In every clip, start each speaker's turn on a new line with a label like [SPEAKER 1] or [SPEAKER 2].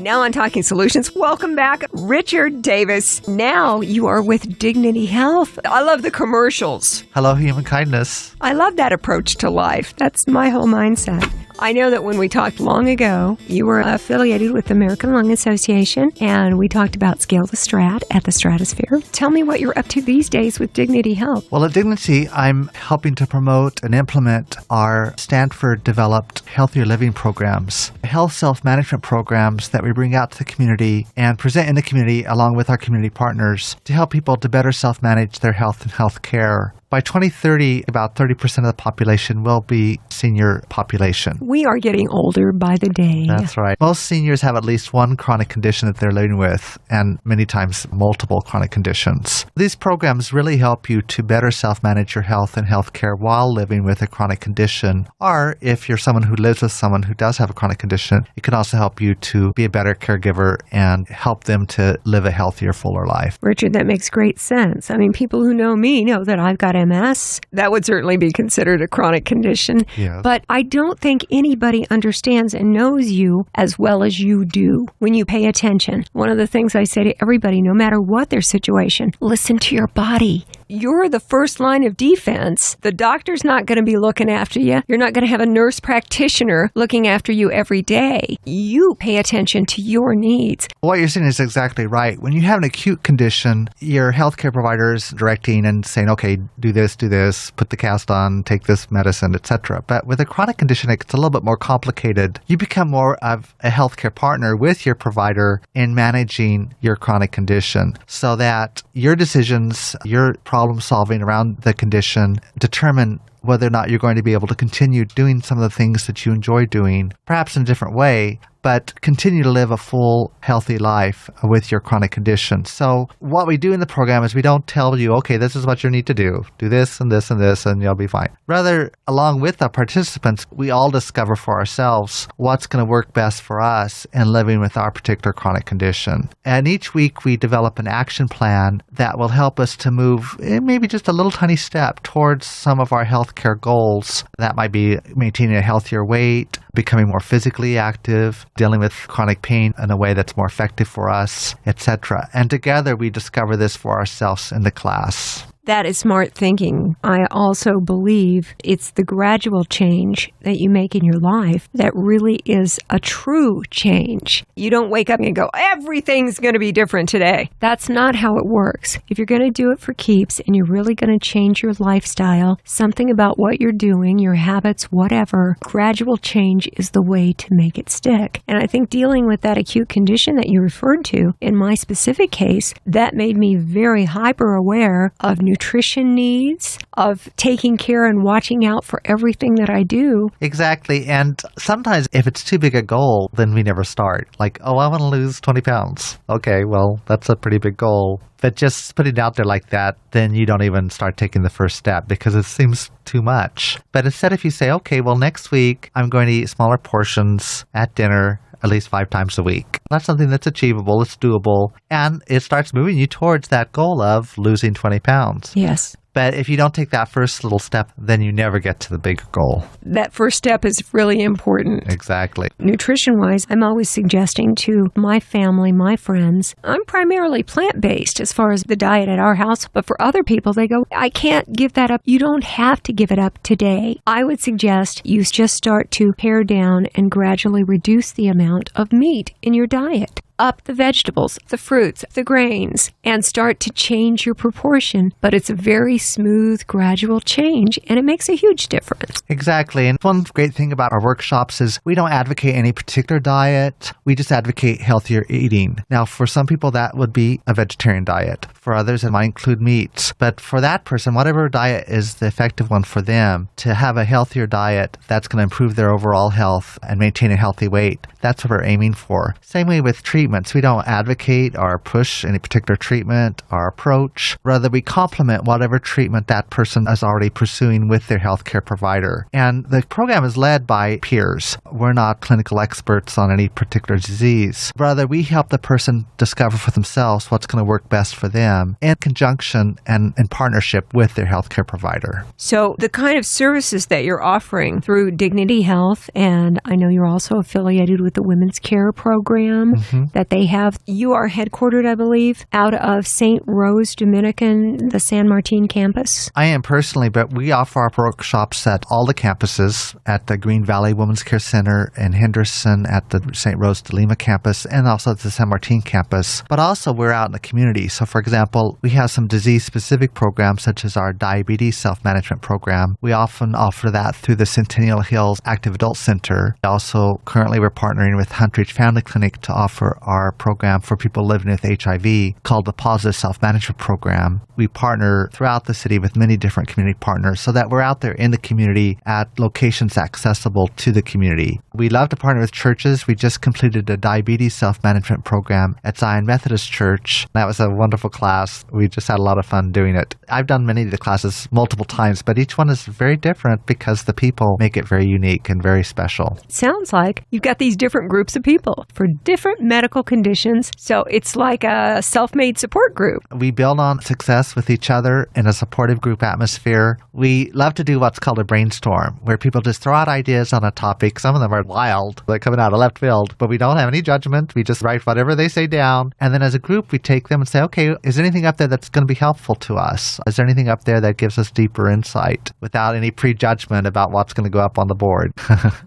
[SPEAKER 1] Now on Talking Solutions, welcome back, Richard Davis. Now you are with Dignity Health. I love the commercials.
[SPEAKER 2] Hello, human kindness.
[SPEAKER 1] I love that approach to life. That's my whole mindset. I know that when we talked long ago, you were affiliated with the American Lung Association, and we talked about Scale the Strat at the Stratosphere. Tell me what you're up to these days with Dignity Health.
[SPEAKER 2] Well, at Dignity, I'm helping to promote and implement our Stanford-developed healthier living programs, health self-management programs that we bring out to the community and present in the community along with our community partners to help people to better self-manage their health and health care. By 2030, about 30% of the population will be senior population.
[SPEAKER 1] We are getting older by the day.
[SPEAKER 2] That's right. Most seniors have at least one chronic condition that they're living with, and many times multiple chronic conditions. These programs really help you to better self-manage your health and health care while living with a chronic condition. Or if you're someone who lives with someone who does have a chronic condition, it can also help you to be a better caregiver and help them to live a healthier, fuller life.
[SPEAKER 1] Richard, that makes great sense. I mean, people who know me know that I've got MS. That would certainly be considered a chronic condition.
[SPEAKER 2] Yes.
[SPEAKER 1] But I don't think anybody understands and knows you as well as you do when you pay attention. One of the things I say to everybody, no matter what their situation, listen to your body. You're the first line of defense. The doctor's not going to be looking after you. You're not going to have a nurse practitioner looking after you every day. You pay attention to your needs.
[SPEAKER 2] What you're saying is exactly right. When you have an acute condition, your healthcare provider is directing and saying, okay, do this, put the cast on, take this medicine, etc. But with a chronic condition, it's a little bit more complicated. You become more of a healthcare partner with your provider in managing your chronic condition so that your decisions, your problem solving around the condition determine whether or not you're going to be able to continue doing some of the things that you enjoy doing, perhaps in a different way, but continue to live a full, healthy life with your chronic condition. So what we do in the program is we don't tell you, okay, this is what you need to do. Do this and this and this, and you'll be fine. Rather, along with the participants, we all discover for ourselves what's going to work best for us in living with our particular chronic condition. And each week we develop an action plan that will help us to move maybe just a little tiny step towards some of our healthcare goals. That might be maintaining a healthier weight, becoming more physically active, dealing with chronic pain in a way that's more effective for us, etc. And together we discover this for ourselves in the class.
[SPEAKER 1] That is smart thinking. I also believe it's the gradual change that you make in your life that really is a true change. You don't wake up and go, everything's going to be different today. That's not how it works. If you're going to do it for keeps and you're really going to change your lifestyle, something about what you're doing, your habits, whatever, gradual change is the way to make it stick. And I think dealing with that acute condition that you referred to, in my specific case, that made me very hyper aware of nutrition needs, of taking care and watching out for everything that I do.
[SPEAKER 2] Exactly. And sometimes if it's too big a goal, then we never start. Like, oh, I want to lose 20 pounds. Okay, well, that's a pretty big goal. But just putting it out there like that, then you don't even start taking the first step because it seems too much. But instead, if you say, okay, well, next week I'm going to eat smaller portions at dinner at least 5 times a week. That's something that's achievable, it's doable, and it starts moving you towards that goal of losing 20 pounds.
[SPEAKER 1] Yes.
[SPEAKER 2] But if you don't take that first little step, then you never get to the bigger goal.
[SPEAKER 1] That first step is really important.
[SPEAKER 2] Exactly.
[SPEAKER 1] Nutrition-wise, I'm always suggesting to my family, my friends, I'm primarily plant-based as far as the diet at our house, but for other people, they go, I can't give that up. You don't have to give it up today. I would suggest you just start to pare down and gradually reduce the amount of meat in your diet. Up the vegetables, the fruits, the grains, and start to change your proportion. But it's a very smooth, gradual change, and it makes a huge difference.
[SPEAKER 2] Exactly. And one great thing about our workshops is we don't advocate any particular diet. We just advocate healthier eating. Now, for some people, that would be a vegetarian diet. For others, it might include meats. But for that person, whatever diet is the effective one for them, to have a healthier diet that's going to improve their overall health and maintain a healthy weight, that's what we're aiming for. Same way with treatment. treatments. We don't advocate or push any particular treatment or approach. Rather, we complement whatever treatment that person is already pursuing with their healthcare provider. And the program is led by peers. We're not clinical experts on any particular disease. Rather, we help the person discover for themselves what's going to work best for them in conjunction and in partnership with their healthcare provider.
[SPEAKER 1] So the kind of services that you're offering through Dignity Health, and I know you're also affiliated with the Women's Care Program that they have. You are headquartered, I believe, out of St. Rose Dominican, the San Martin campus.
[SPEAKER 2] I am personally, but we offer our workshops at all the campuses, at the Green Valley Women's Care Center in Henderson, at the St. Rose de Lima campus, and also at the San Martin campus. But also we're out in the community. So for example, we have some disease-specific programs such as our diabetes self-management program. We often offer that through the Centennial Hills Active Adult Center. Also, currently we're partnering with Huntridge Family Clinic to offer our program for people living with HIV called the Positive Self-Management Program. We partner throughout the city with many different community partners so that we're out there in the community at locations accessible to the community. We love to partner with churches. We just completed a diabetes self-management program at Zion Methodist Church. That was a wonderful class. We just had a lot of fun doing it. I've done many of the classes multiple times, but each one is very different because the people make it very unique and very special.
[SPEAKER 1] Sounds like you've got these different groups of people for different medical conditions. So it's like a self-made support group.
[SPEAKER 2] We build on success with each other in a supportive group atmosphere. We love to do what's called a brainstorm, where people just throw out ideas on a topic. Some of them are wild. They're coming out of left field, but we don't have any judgment. We just write whatever they say down. And then as a group, we take them and say, okay, is there anything up there that's going to be helpful to us? Is there anything up there that gives us deeper insight without any prejudgment about what's going to go up on the board?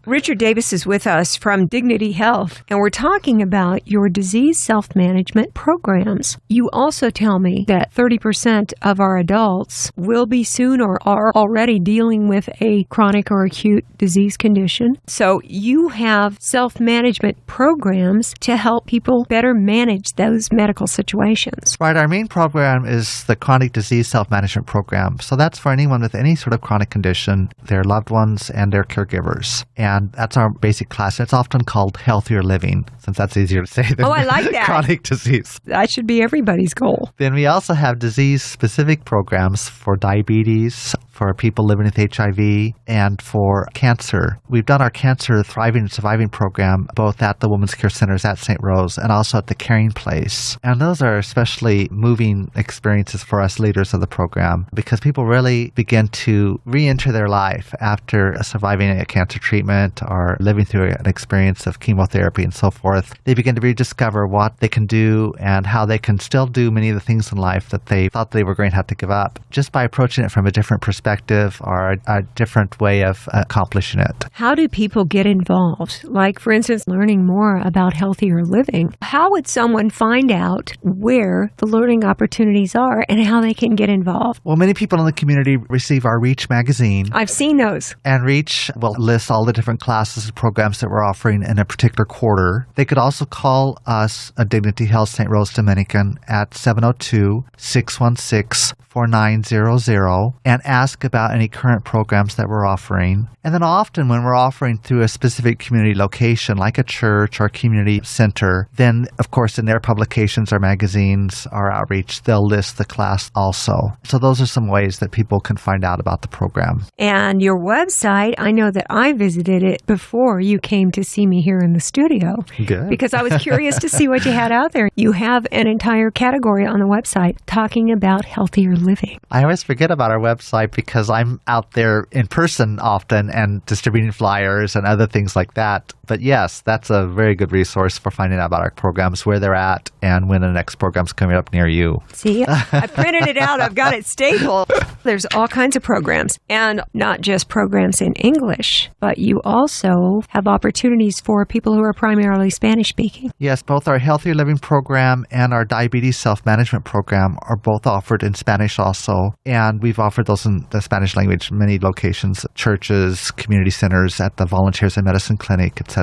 [SPEAKER 1] Richard Davis is with us from Dignity Health, and we're talking about your disease self-management programs. You also tell me that 30% of our adults will be soon or are already dealing with a chronic or acute disease condition. So you have self-management programs to help people better manage those medical situations.
[SPEAKER 2] Right. Our main program is the Chronic Disease Self-Management Program. So that's for anyone with any sort of chronic condition, their loved ones, and their caregivers. And that's our basic class. It's often called healthier living, since that's easier to say than
[SPEAKER 1] I like that.
[SPEAKER 2] Chronic disease.
[SPEAKER 1] That should be everybody's goal.
[SPEAKER 2] Then we also have disease-specific programs for diabetes, for people living with HIV, and for cancer. We've done our Cancer Thriving and Surviving program both at the Women's Care Centers at St. Rose and also at the Caring Place. And those are especially moving experiences for us leaders of the program because people really begin to re-enter their life after surviving a cancer treatment or living through an experience of chemotherapy and so forth. They begin to rediscover what they can do and how they can still do many of the things in life that they thought they were going to have to give up just by approaching it from a different perspective or a different way of accomplishing it.
[SPEAKER 1] How do people get involved? Like, for instance, learning more about healthier living. How would someone find out where the learning opportunities are and how they can get involved?
[SPEAKER 2] Well, many people in the community receive our Reach magazine.
[SPEAKER 1] I've seen those.
[SPEAKER 2] And Reach will list all the different classes and programs that we're offering in a particular quarter. They could also call us at Dignity Health St. Rose Dominican at 702-616-4900 and ask about any current programs that we're offering. And then often when we're offering through a specific community location, like a church or a community center, then of course in their publications or magazines or outreach, they'll list the class also. So those are some ways that people can find out about the program.
[SPEAKER 1] And your website, I know that I visited it before you came to see me here in the studio.
[SPEAKER 2] Good.
[SPEAKER 1] Because I was curious to see what you had out there. You have an entire category on the website talking about healthier living.
[SPEAKER 2] I always forget about our website because I'm out there in person often and distributing flyers and other things like that. But yes, that's a very good resource for finding out about our programs, where they're at, and when the next program's coming up near you.
[SPEAKER 1] See, I printed it out. I've got it stapled. There's all kinds of programs, and not just programs in English, but you also have opportunities for people who are primarily Spanish-speaking.
[SPEAKER 2] Yes, both our Healthier Living program and our Diabetes Self-Management program are both offered in Spanish also, and we've offered those in the Spanish language, many locations, churches, community centers, at the Volunteers in Medicine Clinic, etc.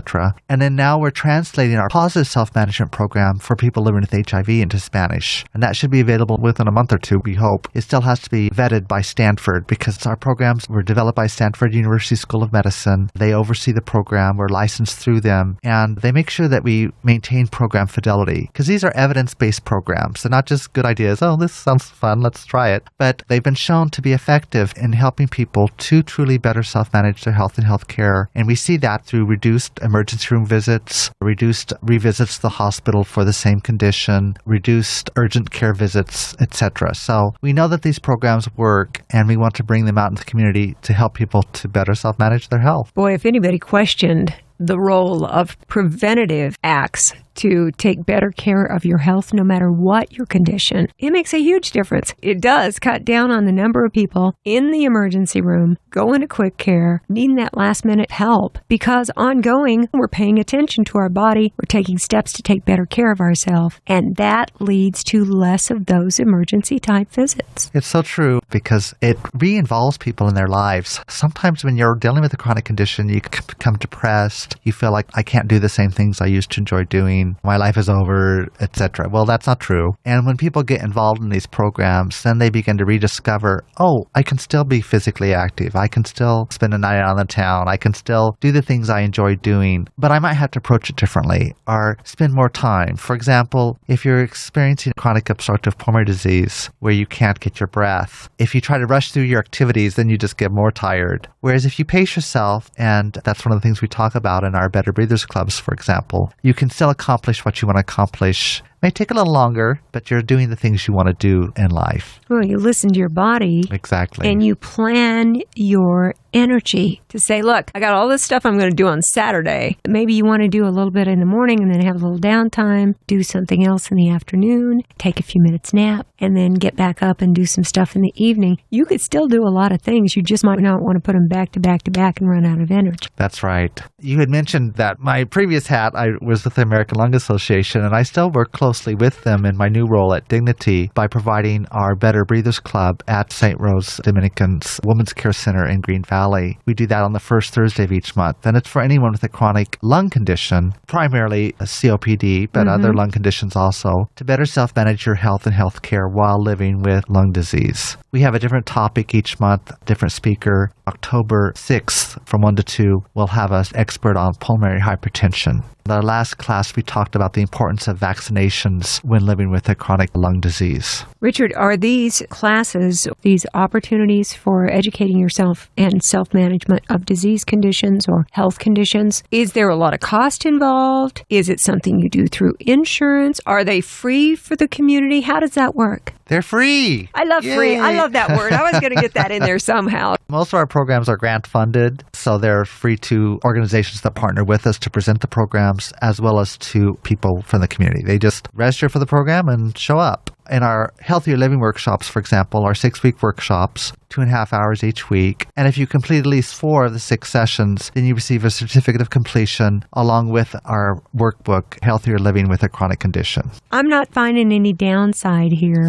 [SPEAKER 2] And then now we're translating our Positive Self-Management program for people living with HIV into Spanish. And that should be available within a month or two, we hope. It still has to be vetted by Stanford because our programs were developed by Stanford University School of Medicine. They oversee the program. We're licensed through them. And they make sure that we maintain maintain program fidelity. Because these are evidence-based programs. They're not just good ideas, oh, this sounds fun, let's try it. But they've been shown to be effective in helping people to truly better self-manage their health and health care. And we see that through reduced emergency room visits, reduced revisits to the hospital for the same condition, reduced urgent care visits, etc. So we know that these programs work, and we want to bring them out into the community to help people to better self-manage their health.
[SPEAKER 1] Boy, if anybody questioned the role of preventative acts to take better care of your health no matter what your condition, it makes a huge difference. It does cut down on the number of people in the emergency room going to quick care, needing that last minute help, because ongoing, we're paying attention to our body, we're taking steps to take better care of ourselves, and that leads to less of those emergency type visits.
[SPEAKER 2] It's so true because it re-involves people in their lives. Sometimes when you're dealing with a chronic condition, you can become depressed, you feel like I can't do the same things I used to enjoy doing, my life is over, etc. Well, that's not true. And when people get involved in these programs, then they begin to rediscover, oh, I can still be physically active. I can still spend a night out in the town. I can still do the things I enjoy doing, but I might have to approach it differently or spend more time. For example, if you're experiencing chronic obstructive pulmonary disease where you can't get your breath, if you try to rush through your activities, then you just get more tired. Whereas if you pace yourself, and that's one of the things we talk about in our Better Breathers Clubs, for example, you can still accomplish what you want to accomplish. May take a little longer, but you're doing the things you want to do in life.
[SPEAKER 1] Well, you listen to your body.
[SPEAKER 2] Exactly.
[SPEAKER 1] And you plan your energy to say, look, I got all this stuff I'm going to do on Saturday. Maybe you want to do a little bit in the morning and then have a little downtime, do something else in the afternoon, take a few minutes nap, and then get back up and do some stuff in the evening. You could still do a lot of things. You just might not want to put them back to back to back and run out of energy.
[SPEAKER 2] That's right. You had mentioned that my previous hat, I was with the American Lung Association, and I still work closely with them in my new role at Dignity by providing our Better Breathers Club at St. Rose Dominicans Women's Care Center in Green Valley. We do that on the first Thursday of each month, and it's for anyone with a chronic lung condition, primarily a COPD, but other lung conditions also, to better self-manage your health and health care while living with lung disease. We have a different topic each month, different speaker. October 6th from 1 to 2, we'll have an expert on pulmonary hypertension. In our last class, we talked about the importance of vaccinations when living with a chronic lung disease.
[SPEAKER 1] Richard, are these classes, these opportunities for educating yourself and self-management of disease conditions or health conditions, is there a lot of cost involved? Is it something you do through insurance? Are they free for the community? How does that work?
[SPEAKER 2] They're free.
[SPEAKER 1] I love free. I love that word. I was going to get that in there somehow.
[SPEAKER 2] Most of our programs are grant funded, so they're free to organizations that partner with us to present the programs as well as to people from the community. They just register for the program and show up. In our Healthier Living workshops, for example, our 6-week workshops, 2.5 hours each week. And if you complete at least 4 of the 6 sessions, then you receive a certificate of completion along with our workbook, Healthier Living with a Chronic Condition.
[SPEAKER 1] I'm not finding any downside here.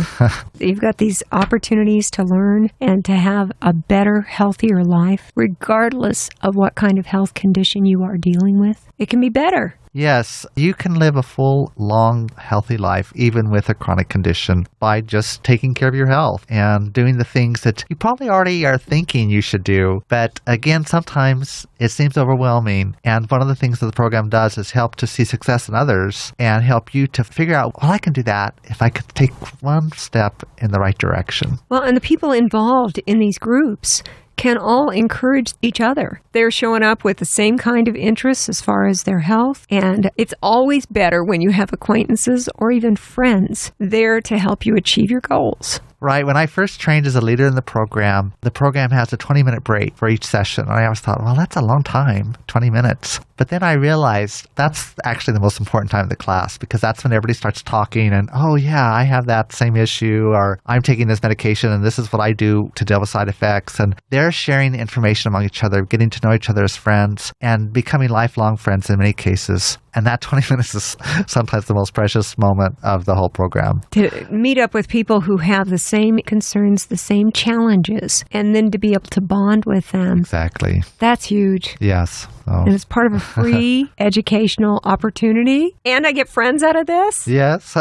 [SPEAKER 1] You've got these opportunities to learn and to have a better, healthier life, regardless of what kind of health condition you are dealing with. It can be better.
[SPEAKER 2] Yes, you can live a full, long, healthy life, even with a chronic condition, by just taking care of your health and doing the things that you probably already are thinking you should do. But again, sometimes it seems overwhelming. And one of the things that the program does is help to see success in others and help you to figure out, well, I can do that if I could take one step in the right direction.
[SPEAKER 1] Well, and the people involved in these groups can all encourage each other. They're showing up with the same kind of interests as far as their health, and it's always better when you have acquaintances or even friends there to help you achieve your goals.
[SPEAKER 2] Right. When I first trained as a leader in the program has a 20-minute break for each session. And I always thought, well, that's a long time, 20 minutes. But then I realized that's actually the most important time of the class, because that's when everybody starts talking and, oh, yeah, I have that same issue, or I'm taking this medication and this is what I do to deal with side effects. And they're sharing information among each other, getting to know each other as friends and becoming lifelong friends in many cases. And that 20 minutes is sometimes the most precious moment of the whole program.
[SPEAKER 1] To meet up with people who have the same concerns, the same challenges, and then to be able to bond with them.
[SPEAKER 2] Exactly.
[SPEAKER 1] That's huge.
[SPEAKER 2] Yes.
[SPEAKER 1] And it's part of a free educational opportunity. And I get friends out of this.
[SPEAKER 2] Yes.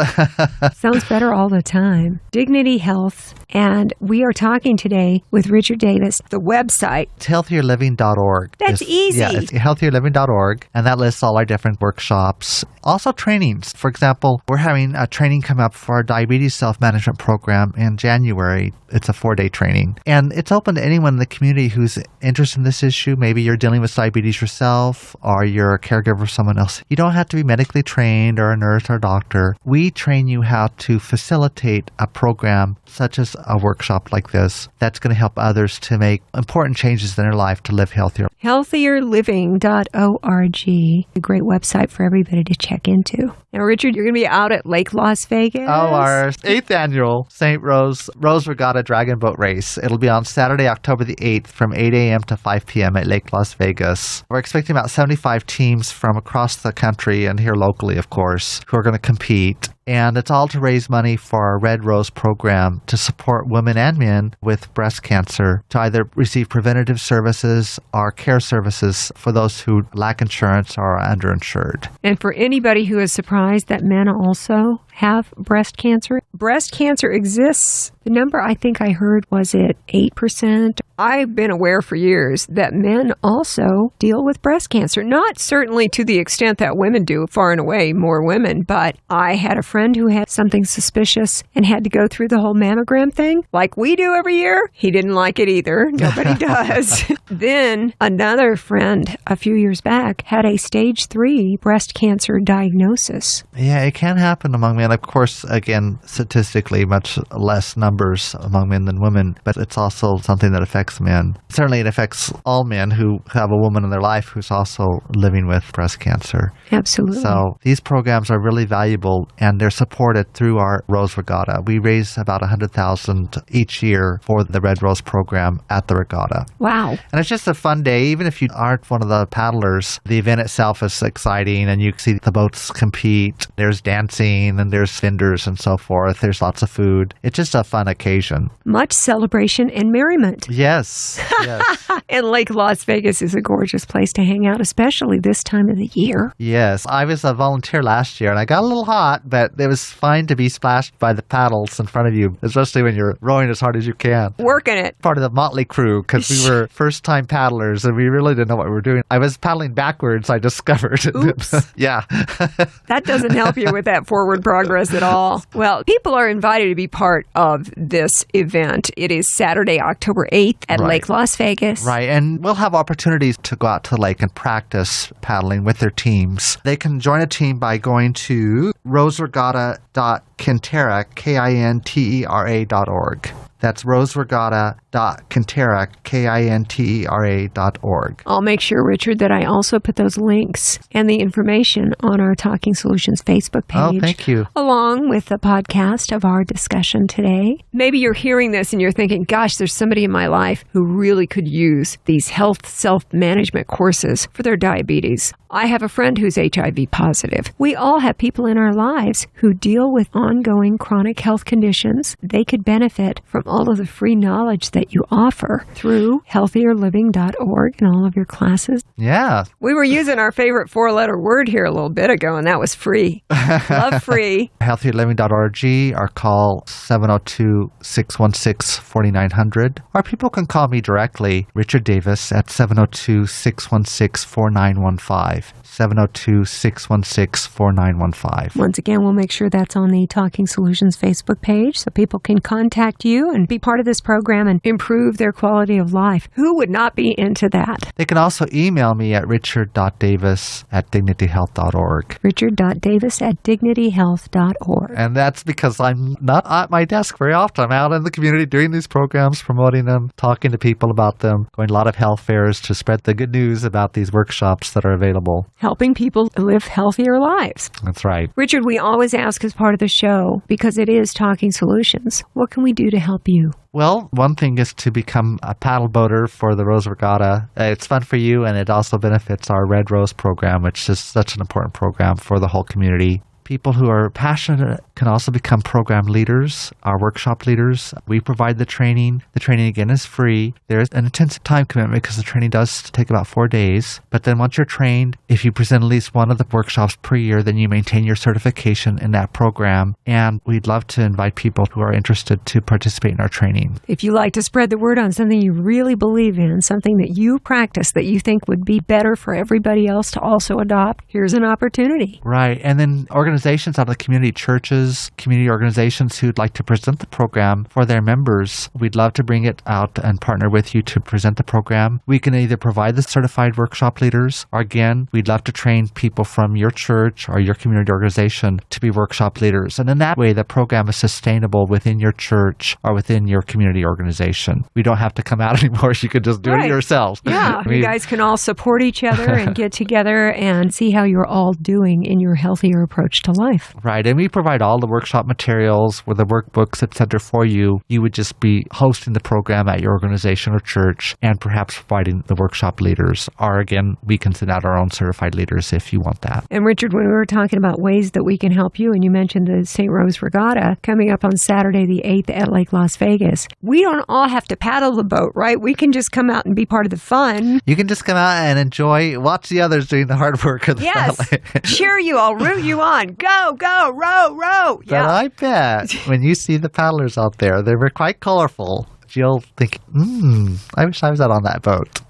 [SPEAKER 1] Sounds better all the time. Dignity Health. And we are talking today with Richard Davis. The website.
[SPEAKER 2] It's healthierliving.org.
[SPEAKER 1] That's easy.
[SPEAKER 2] Yeah, it's healthierliving.org. And that lists all our different workshops. Also trainings. For example, we're having a training come up for our diabetes self-management program in January. It's a 4-day training. And it's open to anyone in the community who's interested in this issue. Maybe you're dealing with diabetes yourself or you're a caregiver for someone else. You don't have to be medically trained or a nurse or a doctor. We train you how to facilitate a program such as a workshop like this that's going to help others to make important changes in their life to live healthier.
[SPEAKER 1] Healthierliving.org, a great website for everybody to check into. Now, Richard, you're going to be out at Lake Las Vegas.
[SPEAKER 2] Oh, our 8th annual St. Rose Regatta Dragon Boat Race. It'll be on Saturday, October the 8th from 8 a.m. to 5 p.m. at Lake Las Vegas. We're expecting about 75 teams from across the country and here locally, of course, who are going to compete. And it's all to raise money for our Red Rose program to support women and men with breast cancer to either receive preventative services or care services for those who lack insurance or are underinsured.
[SPEAKER 1] And for anybody who is surprised that men also have breast cancer exists. The number I think I heard was it 8%. I've been aware for years that men also deal with breast cancer. Not certainly to the extent that women do, far and away more women, but I had a friend who had something suspicious and had to go through the whole mammogram thing like we do every year. He didn't like it either. Nobody does. Then another friend a few years back had a stage 3 breast cancer diagnosis.
[SPEAKER 2] Yeah, it can happen among men. Of course, again, statistically, much less numbers among men than women, but it's also something that affects men. Certainly, it affects all men who have a woman in their life who's also living with breast cancer.
[SPEAKER 1] Absolutely.
[SPEAKER 2] So these programs are really valuable, and they're supported through our Rose Regatta. We raise about $100,000 each year for the Red Rose program at the regatta.
[SPEAKER 1] Wow.
[SPEAKER 2] And it's just a fun day. Even if you aren't one of the paddlers, the event itself is exciting, and you see the boats compete. There's dancing, and there's vendors and so forth. There's lots of food. It's just a fun occasion.
[SPEAKER 1] Much celebration and merriment.
[SPEAKER 2] Yes, yes.
[SPEAKER 1] And Lake Las Vegas is a gorgeous place to hang out, especially this time of the year.
[SPEAKER 2] Yes, I was a volunteer last year, and I got a little hot, but it was fine to be splashed by the paddles in front of you, especially when you're rowing as hard as you can.
[SPEAKER 1] Working it.
[SPEAKER 2] Part of the motley crew, because we were first-time paddlers, and we really didn't know what we were doing. I was paddling backwards, I discovered.
[SPEAKER 1] Oops.
[SPEAKER 2] Yeah.
[SPEAKER 1] That doesn't help you with that forward progress at all. Well, people are invited to be part of this event. It is Saturday, October 8th at Lake Las Vegas.
[SPEAKER 2] Right, and we'll have opportunities to go out to the lake and practice paddling with their teams. They can join a team by going to roseregatta.kintera, KINTERA.org. That's roseregatta.kintera, KINTERA.org.
[SPEAKER 1] I'll make sure, Richard, that I also put those links and the information on our Talking Solutions Facebook page.
[SPEAKER 2] Oh, thank you.
[SPEAKER 1] Along with the podcast of our discussion today. Maybe you're hearing this and you're thinking, gosh, there's somebody in my life who really could use these health self-management courses for their diabetes. I have a friend who's HIV positive. We all have people in our lives who deal with ongoing chronic health conditions. They could benefit from all of the free knowledge that you offer through healthierliving.org and all of your classes.
[SPEAKER 2] Yeah.
[SPEAKER 1] We were using our favorite 4-letter word here a little bit ago, and that was free. Love free.
[SPEAKER 2] Healthierliving.org or call 702-616-4900. Or people can call me directly, Richard Davis, at 702-616-4915. 702-616-4915.
[SPEAKER 1] Once again, we'll make sure that's on the Talking Solutions Facebook page so people can contact you and be part of this program and improve their quality of life. Who would not be into that?
[SPEAKER 2] They can also email me at richard.davis@dignityhealth.org.
[SPEAKER 1] richard.davis@dignityhealth.org.
[SPEAKER 2] And that's because I'm not at my desk very often. I'm out in the community doing these programs, promoting them, talking to people about them, going to a lot of health fairs to spread the good news about these workshops that are available.
[SPEAKER 1] Helping people live healthier lives.
[SPEAKER 2] That's right.
[SPEAKER 1] Richard, we always ask as part of the show, because it is Talking Solutions, what can we do to help you?
[SPEAKER 2] Well, one thing is to become a paddle boater for the Rose Regatta. It's fun for you, and it also benefits our Red Rose program, which is such an important program for the whole community. People who are passionate can also become program leaders, our workshop leaders. We provide the training. The training, again, is free. There is an intensive time commitment because the training does take about 4 days. But then once you're trained, if you present at least one of the workshops per year, then you maintain your certification in that program. And we'd love to invite people who are interested to participate in our training.
[SPEAKER 1] If you like to spread the word on something you really believe in, something that you practice that you think would be better for everybody else to also adopt, here's an opportunity.
[SPEAKER 2] Right. And then organizations out of the community, churches, community organizations who'd like to present the program for their members, we'd love to bring it out and partner with you to present the program. We can either provide the certified workshop leaders, or again, we'd love to train people from your church or your community organization to be workshop leaders. And in that way, the program is sustainable within your church or within your community organization. We don't have to come out anymore. You could just do it yourselves.
[SPEAKER 1] Yeah, you guys can all support each other and get together and see how you're all doing in your healthier approach to life.
[SPEAKER 2] Right, and we provide all the workshop materials with the workbooks, etc. for you. You would just be hosting the program at your organization or church and perhaps providing the workshop leaders. Or again, we can send out our own certified leaders if you want that.
[SPEAKER 1] And Richard, when we were talking about ways that we can help you, and you mentioned the St. Rose Regatta coming up on Saturday the 8th at Lake Las Vegas, we don't all have to paddle the boat, right? We can just come out and be part of the fun.
[SPEAKER 2] You can just come out and enjoy, watch the others doing the hard work of the paddling.
[SPEAKER 1] Cheer you, I'll root you on. Go, go, row, row.
[SPEAKER 2] But I bet when you see the paddlers out there, they were quite colorful. You'll think, I wish I was out on that boat.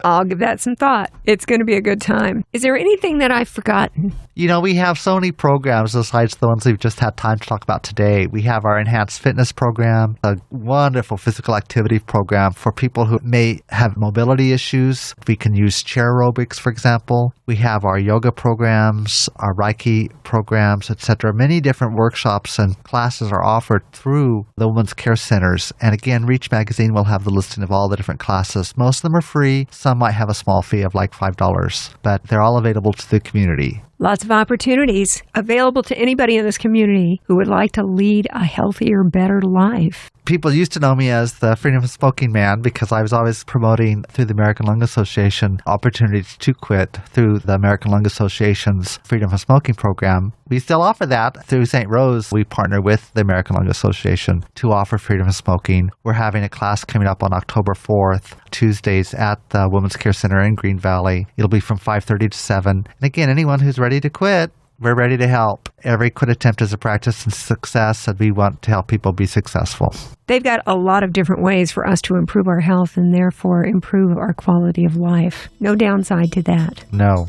[SPEAKER 1] I'll give that some thought. It's going to be a good time. Is there anything that I've forgotten?
[SPEAKER 2] You know, we have so many programs besides the ones we've just had time to talk about today. We have our enhanced fitness program, a wonderful physical activity program for people who may have mobility issues. We can use chair aerobics, for example. We have our yoga programs, our Reiki programs, etc. Many different workshops and classes are offered through the Women's Care Centers. And again, Reach Magazine will have the listing of all the different classes. Most of them are free. Some might have a small fee of like $5, but they're all available to the community.
[SPEAKER 1] Lots of opportunities available to anybody in this community who would like to lead a healthier, better life.
[SPEAKER 2] People used to know me as the Freedom of Smoking Man because I was always promoting through the American Lung Association opportunities to quit through the American Lung Association's Freedom of Smoking program. We still offer that through St. Rose. We partner with the American Lung Association to offer freedom of smoking. We're having a class coming up on October 4th, Tuesdays at the Women's Care Center in Green Valley. It'll be from 5:30 to 7. And again, anyone who's ready to quit, we're ready to help. Every quit attempt is a practice in success, and we want to help people be successful.
[SPEAKER 1] They've got a lot of different ways for us to improve our health and therefore improve our quality of life. No downside to that.
[SPEAKER 2] No.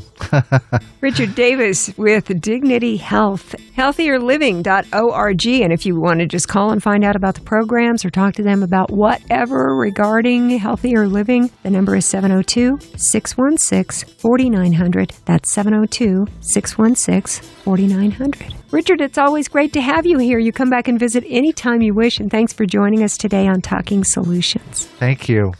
[SPEAKER 1] Richard Davis with Dignity Health, healthierliving.org. And if you want to just call and find out about the programs or talk to them about whatever regarding healthier living, the number is 702-616-4900. That's 702-616-4900. Richard, it's always great to have you here. You come back and visit anytime you wish, and thanks for joining us today on Talking Solutions.
[SPEAKER 2] Thank you.